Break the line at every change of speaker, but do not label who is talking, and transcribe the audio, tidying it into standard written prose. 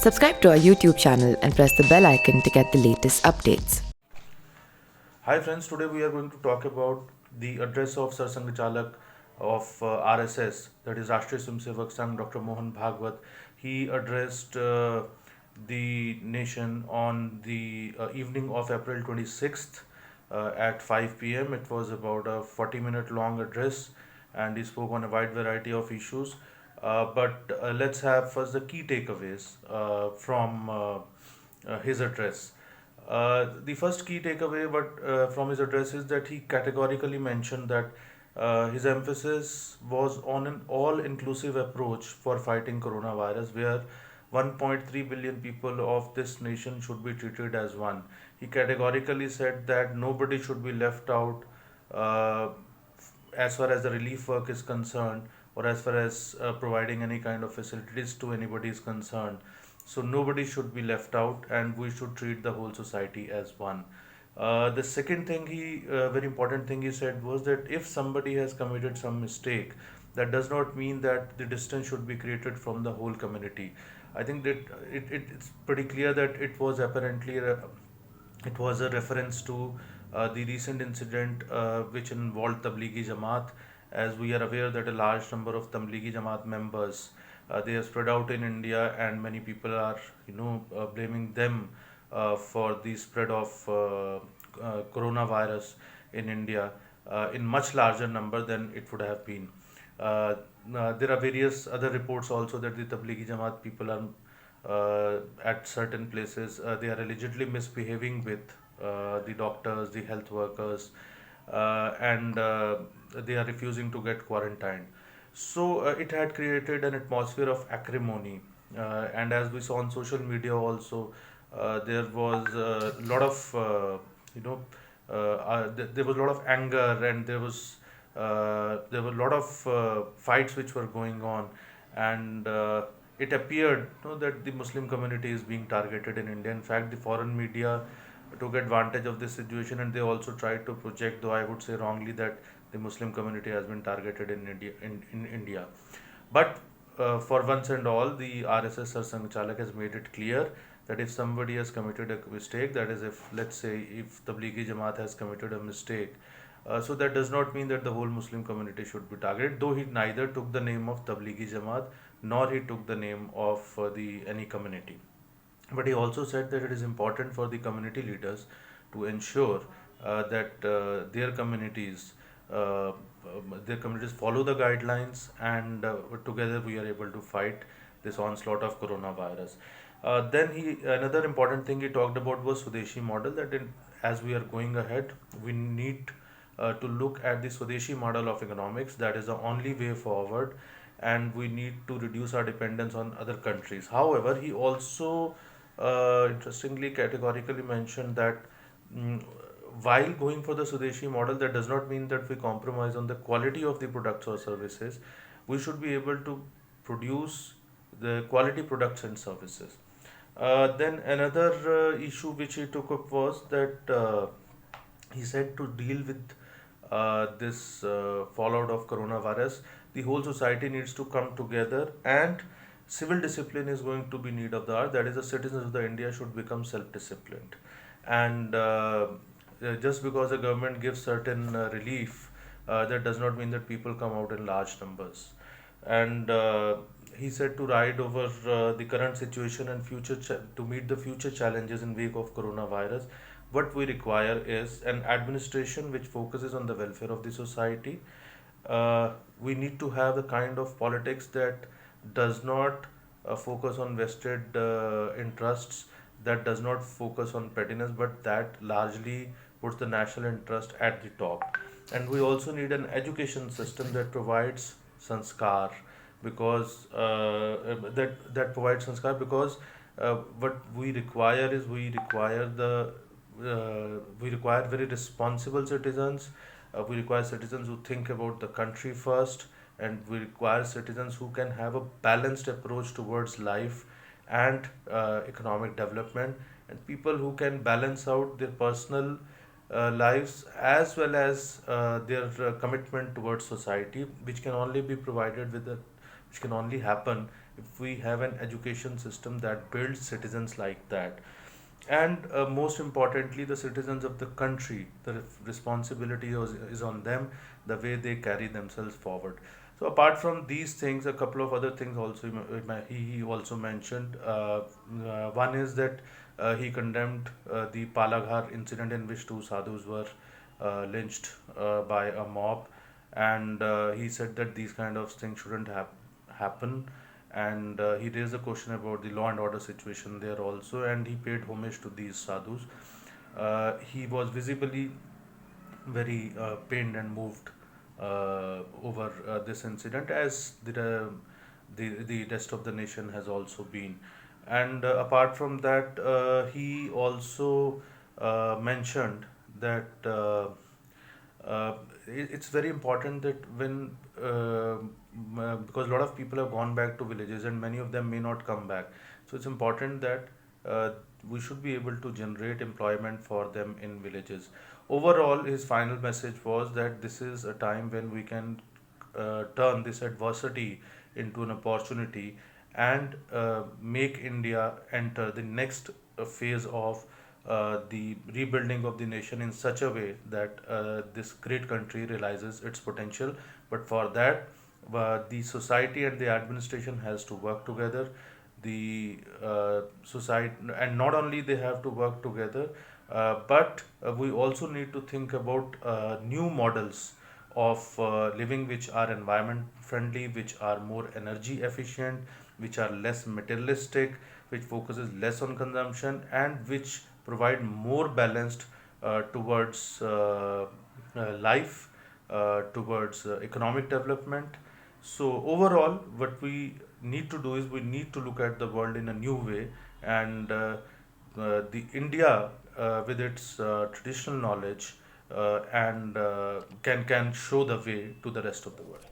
Subscribe to our YouTube channel and press the bell icon to get the latest updates.
Hi friends, today we are going to talk about the address of Sar Chalak of RSS, that is Rashtriya Swayamsevak Sangh, Dr. Mohan Bhagwat. He addressed the nation on the evening of April 26th at 5 p.m. It was about a 40-minute long address and he spoke on a wide variety of issues. But let's have first the key takeaways from his address. The first key takeaway from his address is that he categorically mentioned that his emphasis was on an all-inclusive approach for fighting coronavirus, where 1.3 billion people of this nation should be treated as one. He categorically said that nobody should be left out uh, as far as the relief work is concerned, or as far as providing any kind of facilities to anybody is concerned. So nobody should be left out, and we should treat the whole society as one. The second thing very important thing he said was that if somebody has committed some mistake, that does not mean that the distance should be created from the whole community. I think that it's pretty clear that it was a reference to the recent incident which involved Tablighi Jamaat. As we are aware that a large number of Tablighi Jamaat members they are spread out in India, and many people are blaming them for the spread of coronavirus in India in much larger number than it would have been. There are various other reports also that the Tablighi Jamaat people are at certain places they are allegedly misbehaving with the doctors, the health workers, and they are refusing to get quarantined. So it had created an atmosphere of acrimony, and as we saw on social media also, there was a lot of there was a lot of anger, and there were a lot of fights which were going on, and it appeared that the Muslim community is being targeted in India. In fact, the foreign media took advantage of this situation, and they also tried to project, though I would say wrongly, that the Muslim community has been targeted in India. In India. But for once and all, the RSS Sar Sangh Chalak has made it clear that if somebody has committed a mistake, that is, if let's say if Tablighi Jamaat has committed a mistake, so that does not mean that the whole Muslim community should be targeted. Though he neither took the name of Tablighi Jamaat nor he took the name of the any community. But he also said that it is important for the community leaders to ensure that uh, their communities follow the guidelines, and together we are able to fight this onslaught of coronavirus. Then he another important thing he talked about was Swadeshi model. As we are going ahead, we need to look at the Swadeshi model of economics. That is the only way forward, and we need to reduce our dependence on other countries. However, he also interestingly categorically mentioned that mm, while going for the Swadeshi model, that does not mean that we compromise on the quality of the products or services. We should be able to produce the quality products and services. Then another issue which he took up was that he said to deal with this fallout of coronavirus, the whole society needs to come together, and civil discipline is going to be need of the hour. That is, the citizens of the India should become self-disciplined, and just because the government gives certain relief, that does not mean that people come out in large numbers. And he said to ride over the current situation and to meet the future challenges in wake of coronavirus. What we require is an administration which focuses on the welfare of the society. We need to have the kind of politics that does not focus on vested interests, that does not focus on pettiness, but that largely puts the national interest at the top. And we also need an education system that provides sanskar, because that provides sanskar, because what we require is we require very responsible citizens. We require citizens who think about the country first, and we require citizens who can have a balanced approach towards life and economic development, and people who can balance out their personal lives as well as their commitment towards society, which can only happen if we have an education system that builds citizens like that. And most importantly, the citizens of the country, the responsibility is on them, the way they carry themselves forward. So apart from these things, a couple of other things also he also mentioned. One is that he condemned the Palaghar incident in which two sadhus were lynched by a mob, and he said that these kind of things shouldn't happen. And he raised a question about the law and order situation there also, and he paid homage to these sadhus. He was visibly very pained and moved over this incident, as the rest of the nation has also been. And apart from that, he also mentioned that uh, it's very important that when because a lot of people have gone back to villages and many of them may not come back, so it's important that uh, we should be able to generate employment for them in villages. Overall, his final message was that this is a time when we can turn this adversity into an opportunity and make India enter the next phase of the rebuilding of the nation in such a way that this great country realizes its potential. But for that, the society and the administration has to work together. The society, and not only they have to work together, but we also need to think about new models of living which are environment friendly, which are more energy efficient, which are less materialistic, which focuses less on consumption, and which provide more balanced towards life, towards economic development. So overall, what we need to do is we need to look at the world in a new way, and the India with its traditional knowledge and can show the way to the rest of the world.